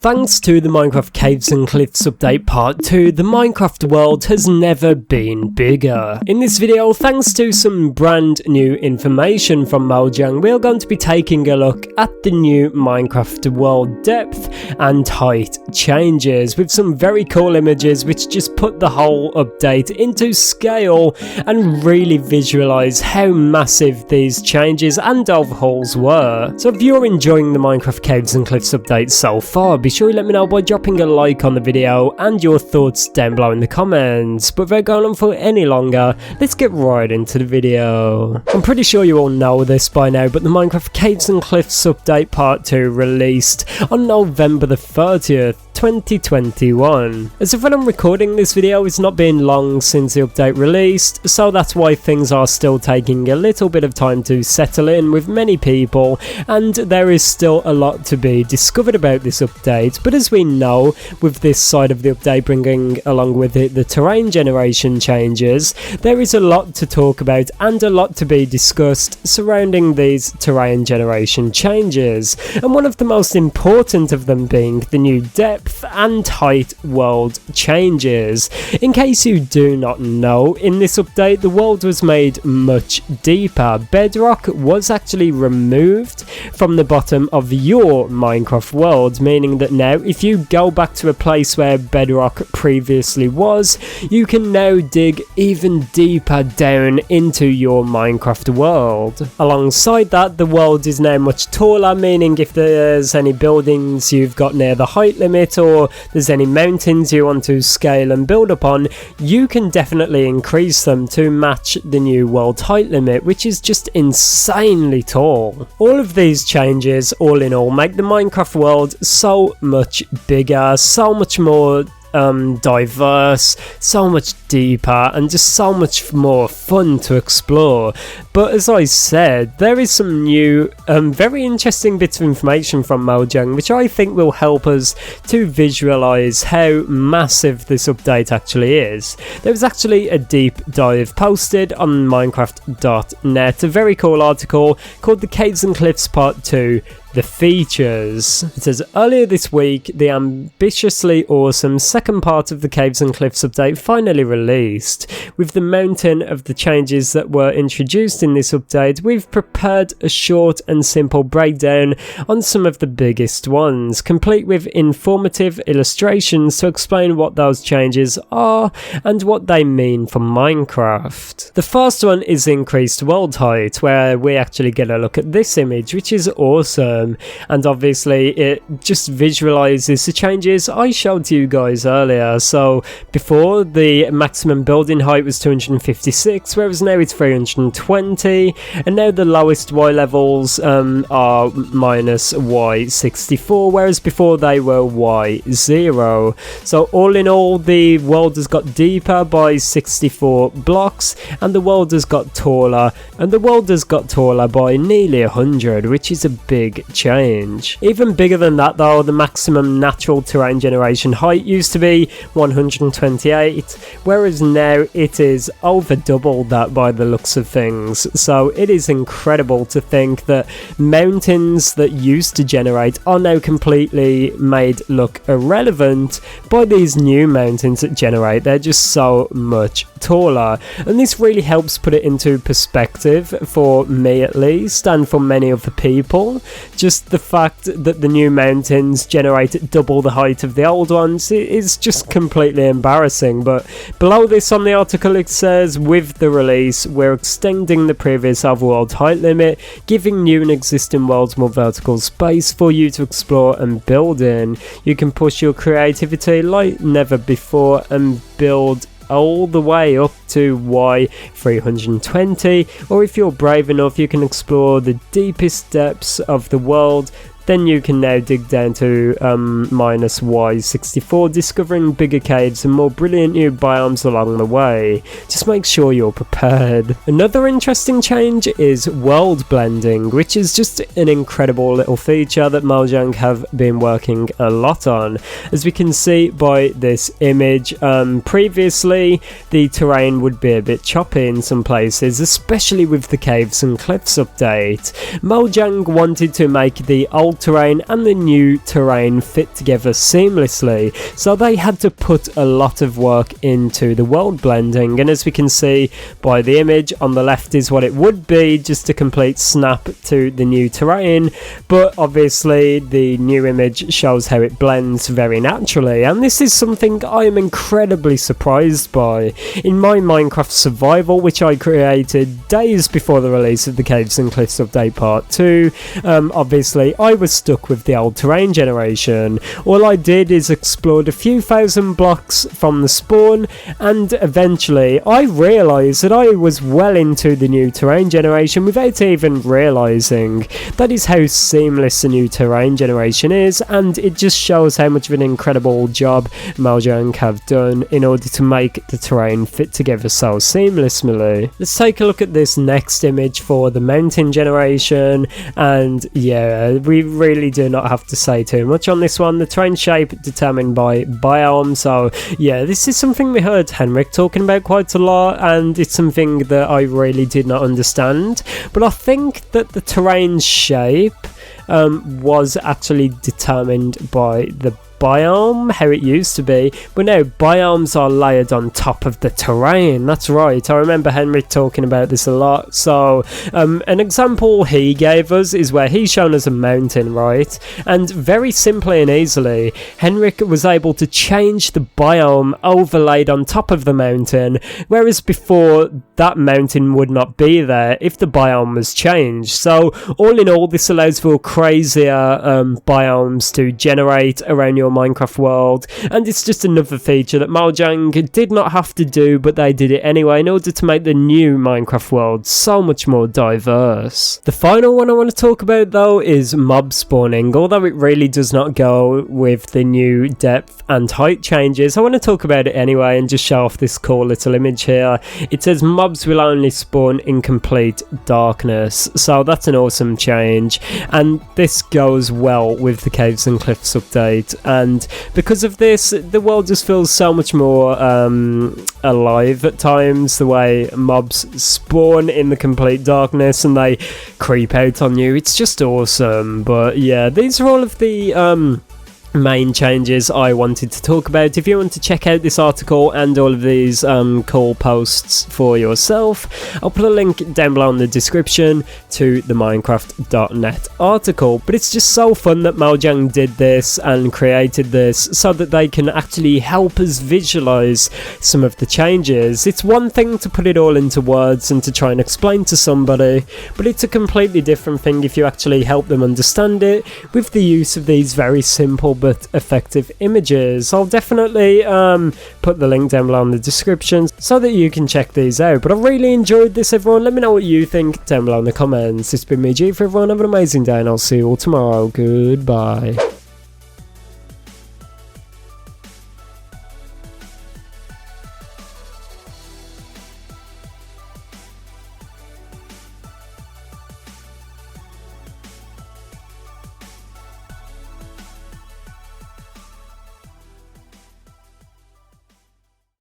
Thanks to the Minecraft Caves and Cliffs update part 2, the Minecraft world has never been bigger. In this video, thanks to some brand new information from Mojang, we are going to be taking a look at the new Minecraft world depth and height changes with some very cool images which just put the whole update into scale and really visualize how massive these changes and overhauls were. So if you're enjoying the Minecraft Caves and Cliffs update so far, be sure you let me know by dropping a like on the video and your thoughts down below in the comments. But without going on for any longer, let's get right into the video. I'm pretty sure you all know this by now, but the Minecraft Caves and Cliffs update part 2 released on November the 30th. 2021. As of when I'm recording this video, it's not been long since the update released, so that's why things are still taking a little bit of time to settle in with many people, and there is still a lot to be discovered about this update. But as we know, with this side of the update bringing along with it the terrain generation changes, there is a lot to talk about and a lot to be discussed surrounding these terrain generation changes, and one of the most important of them being the new depth and height world changes. In case you do not know, in this update the world was made much deeper. Bedrock was actually removed from the bottom of your Minecraft world, meaning that now if you go back to a place where bedrock previously was, you can now dig even deeper down into your Minecraft world. Alongside that, the world is now much taller, meaning if there's any buildings you've got near the height limit, or there's any mountains you want to scale and build upon, you can definitely increase them to match the new world height limit, which is just insanely tall. All of these changes, all in all, make the Minecraft world so much bigger, so much more diverse, so much deeper, and just so much more fun to explore. But as I said, there is some new very interesting bits of information from Mojang which I think will help us to visualize how massive this update actually is. There was actually a deep dive posted on minecraft.net, a very cool article called The Caves and Cliffs Part 2 The Features. It says, earlier this week, the ambitiously awesome second part of the Caves and Cliffs update finally released. With the mountain of the changes that were introduced in this update, we've prepared a short and simple breakdown on some of the biggest ones, complete with informative illustrations to explain what those changes are and what they mean for Minecraft. The first one is increased world height, where we actually get a look at this image, which is awesome. And obviously it just visualizes the changes I showed to you guys earlier. So before, the maximum building height was 256, whereas now it's 320, and now the lowest Y levels are minus Y64, whereas before they were Y0. So all in all, the world has got deeper by 64 blocks, and the world has got taller, and the world has got taller by nearly 100, which is a big change. Even bigger than that though, the maximum natural terrain generation height used to be 128, whereas now it is over double that by the looks of things. So it is incredible to think that mountains that used to generate are now completely made look irrelevant by these new mountains that generate. They're just so much taller, and this really helps put it into perspective for me at least, and for many other people. Just the fact that the new mountains generate double the height of the old ones is just completely embarrassing. But below this on the article it says, with the release we're extending the previous overworld height limit, giving new and existing worlds more vertical space for you to explore and build in. You can push your creativity like never before and build all the way up to Y320, or if you're brave enough you can explore the deepest depths of the world. Then you can now dig down to minus Y64, discovering bigger caves and more brilliant new biomes along the way. Just make sure you're prepared. Another interesting change is world blending, which is just an incredible little feature that Mojang have been working a lot on. As we can see by this image, previously the terrain would be a bit choppy in some places, especially with the Caves and Cliffs update. Mojang wanted to make the old old terrain and the new terrain fit together seamlessly, so they had to put a lot of work into the world blending. And as we can see by the image on the left is what it would be, just a complete snap to the new terrain, but obviously the new image shows how it blends very naturally, and this is something I am incredibly surprised by. In my Minecraft survival, which I created days before the release of the Caves and Cliffs update part 2, obviously I was stuck with the old terrain generation. All I did is explored a few thousand blocks from the spawn, and eventually I realised that I was well into the new terrain generation without even realising. That is how seamless the new terrain generation is, and it just shows how much of an incredible job Mojang have done in order to make the terrain fit together so seamlessly. Let's take a look at this next image for the mountain generation, and yeah, we really do not have to say too much on this one. The terrain shape determined by biome, so yeah, this is something we heard Henrik talking about quite a lot, and it's something that I really did not understand, but I think that the terrain shape was actually determined by the biome, how it used to be, but now biomes are layered on top of the terrain. That's right, I remember Henrik talking about this a lot. So an example he gave us is where he's shown us a mountain, right, and very simply and easily Henrik was able to change the biome overlaid on top of the mountain, whereas before that mountain would not be there if the biome was changed. So all in all, this allows for crazier biomes to generate around your Minecraft world, and it's just another feature that Mojang did not have to do, but they did it anyway in order to make the new Minecraft world so much more diverse. The final one I want to talk about though is mob spawning. Although it really does not go with the new depth and height changes, I want to talk about it anyway and just show off this cool little image here. It says mobs will only spawn in complete darkness, so that's an awesome change, and this goes well with the Caves and Cliffs update. And because of this, the world just feels so much more alive at times, the way mobs spawn in the complete darkness and they creep out on you. It's just awesome. But yeah, these are all of the main changes I wanted to talk about. If you want to check out this article and all of these cool posts for yourself, I'll put a link down below in the description to the Minecraft.net article. But it's just so fun that Mojang did this and created this so that they can actually help us visualize some of the changes. It's one thing to put it all into words and to try and explain to somebody, but it's a completely different thing if you actually help them understand it with the use of these very simple but effective images. I'll definitely put the link down below in the description so that you can check these out. But I really enjoyed this, everyone. Let me know what you think down below in the comments. It's been me, ItzJhief, everyone. Have an amazing day, and I'll see you all tomorrow. Goodbye.